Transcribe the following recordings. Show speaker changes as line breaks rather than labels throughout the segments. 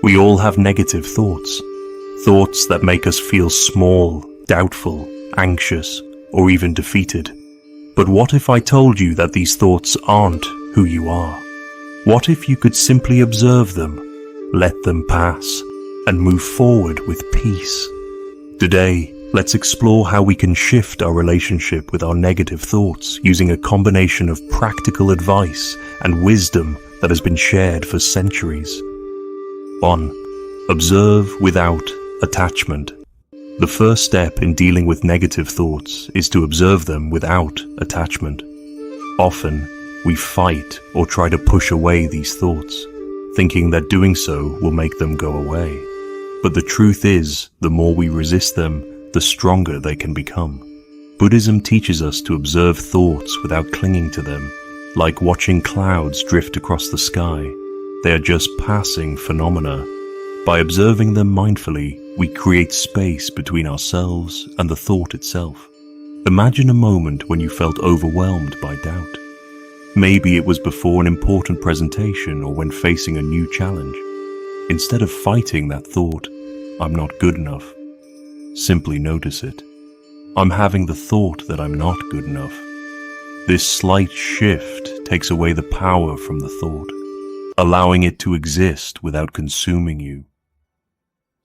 We all have negative thoughts. Thoughts that make us feel small, doubtful, anxious, or even defeated. But what if I told you that these thoughts aren't who you are? What if you could simply observe them, let them pass, and move forward with peace? Today, let's explore how we can shift our relationship with our negative thoughts using a combination of practical advice and wisdom that has been shared for centuries. 1. Observe without attachment. The first step in dealing with negative thoughts is to observe them without attachment. Often, we fight or try to push away these thoughts, thinking that doing so will make them go away. But the truth is, the more we resist them, the stronger they can become. Buddhism teaches us to observe thoughts without clinging to them, like watching clouds drift across the sky. They are just passing phenomena. By observing them mindfully, we create space between ourselves and the thought itself. Imagine a moment when you felt overwhelmed by doubt. Maybe it was before an important presentation or when facing a new challenge. Instead of fighting that thought, "I'm not good enough," simply notice it. I'm having the thought that I'm not good enough. This slight shift takes away the power from the thought, allowing it to exist without consuming you.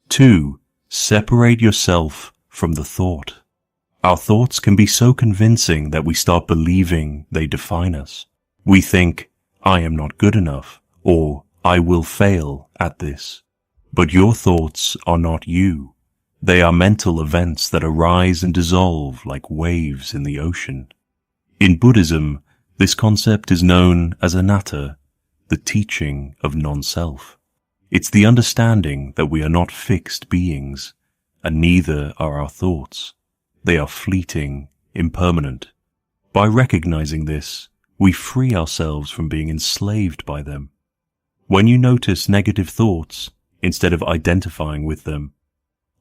2. Separate yourself from the thought. Our thoughts can be so convincing that we start believing they define us. We think, "I am not good enough," or "I will fail at this." But your thoughts are not you. They are mental events that arise and dissolve like waves in the ocean. In Buddhism, this concept is known as anatta, the teaching of non-self. It's the understanding that we are not fixed beings, and neither are our thoughts. They are fleeting, impermanent. By recognizing this, we free ourselves from being enslaved by them. When you notice negative thoughts, instead of identifying with them,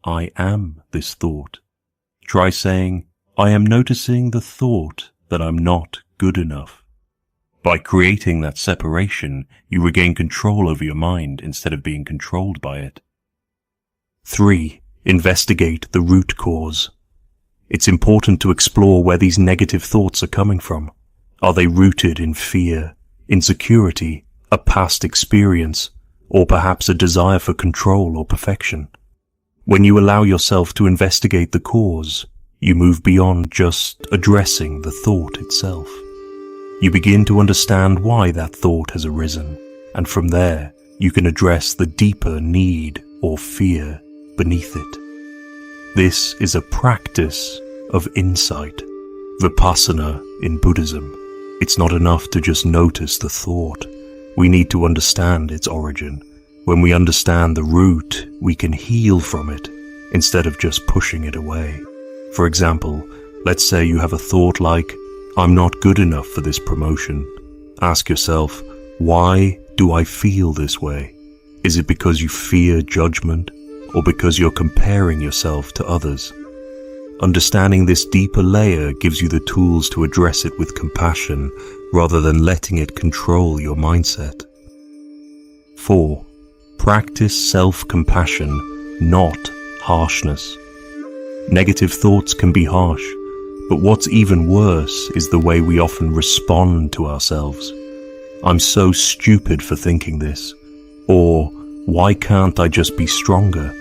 "I am this thought." Try saying, "I am noticing the thought that I'm not good enough." By creating that separation, you regain control over your mind instead of being controlled by it. 3. Investigate the root cause. It's important to explore where these negative thoughts are coming from. Are they rooted in fear, insecurity, a past experience, or perhaps a desire for control or perfection? When you allow yourself to investigate the cause, you move beyond just addressing the thought itself. You begin to understand why that thought has arisen, and from there, you can address the deeper need or fear beneath it. This is a practice of insight, vipassana in Buddhism. It's not enough to just notice the thought. We need to understand its origin. When we understand the root, we can heal from it, instead of just pushing it away. For example, let's say you have a thought like, "I'm not good enough for this promotion." Ask yourself, why do I feel this way? Is it because you fear judgment, or because you're comparing yourself to others? Understanding this deeper layer gives you the tools to address it with compassion, rather than letting it control your mindset. 4. Practice self-compassion, not harshness. Negative thoughts can be harsh, but what's even worse is the way we often respond to ourselves. "I'm so stupid for thinking this," or "Why can't I just be stronger?"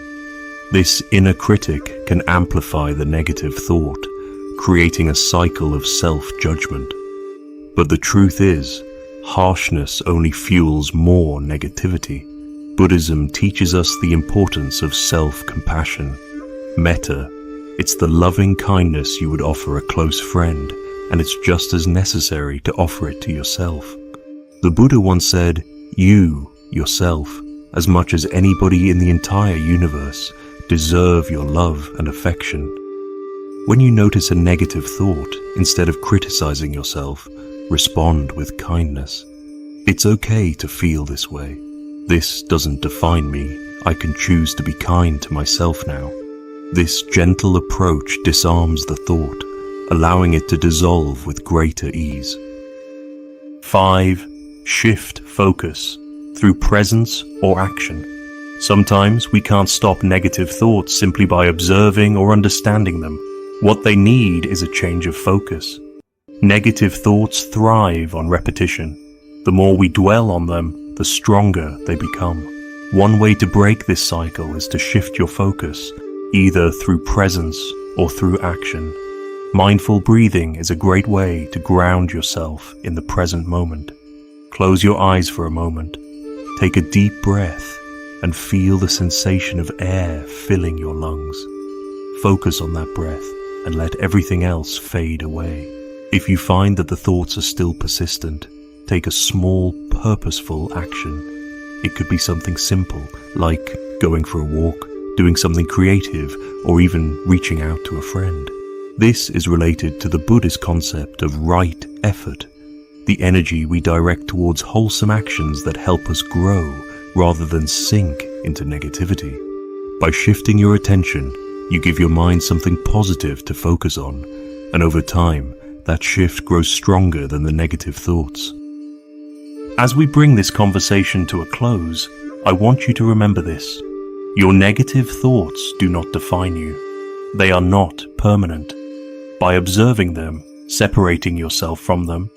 This inner critic can amplify the negative thought, creating a cycle of self-judgment. But the truth is, harshness only fuels more negativity. Buddhism teaches us the importance of self-compassion. Metta, it's the loving kindness you would offer a close friend, and it's just as necessary to offer it to yourself. The Buddha once said, "You, yourself, as much as anybody in the entire universe, deserve your love and affection." When you notice a negative thought, instead of criticizing yourself, respond with kindness. It's okay to feel this way. This doesn't define me. I can choose to be kind to myself now. This gentle approach disarms the thought, allowing it to dissolve with greater ease. 5. Shift focus through presence or action. Sometimes we can't stop negative thoughts simply by observing or understanding them. What they need is a change of focus. Negative thoughts thrive on repetition. The more we dwell on them, the stronger they become. One way to break this cycle is to shift your focus, either through presence or through action. Mindful breathing is a great way to ground yourself in the present moment. Close your eyes for a moment. Take a deep breath and feel the sensation of air filling your lungs. Focus on that breath and let everything else fade away. If you find that the thoughts are still persistent, take a small, purposeful action. It could be something simple, like going for a walk, doing something creative, or even reaching out to a friend. This is related to the Buddhist concept of right effort, the energy we direct towards wholesome actions that help us grow rather than sink into negativity. By shifting your attention, you give your mind something positive to focus on, and over time, that shift grows stronger than the negative thoughts. As we bring this conversation to a close, I want you to remember this. Your negative thoughts do not define you. They are not permanent. By observing them, separating yourself from them,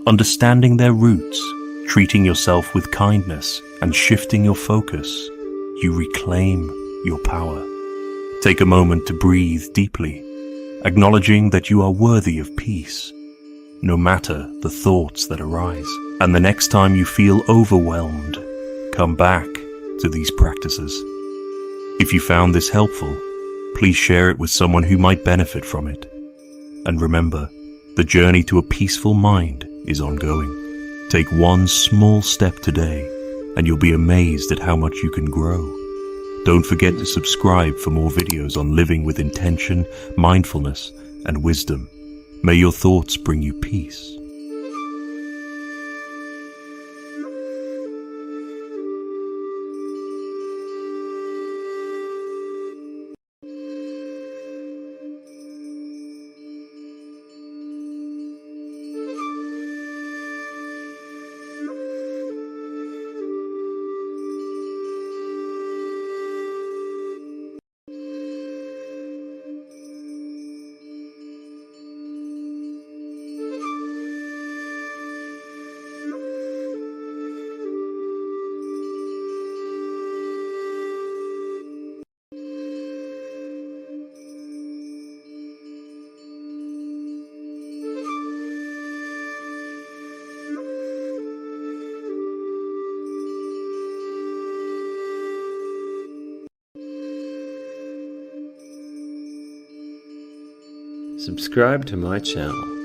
understanding their roots, treating yourself with kindness, and shifting your focus, you reclaim your power. Take a moment to breathe deeply, acknowledging that you are worthy of peace, no matter the thoughts that arise. And the next time you feel overwhelmed, come back to these practices. If you found this helpful, please share it with someone who might benefit from it. And remember, the journey to a peaceful mind is ongoing. Take one small step today, and you'll be amazed at how much you can grow. Don't forget to subscribe for more videos on living with intention, mindfulness, and wisdom. May your thoughts bring you peace.
Subscribe to my channel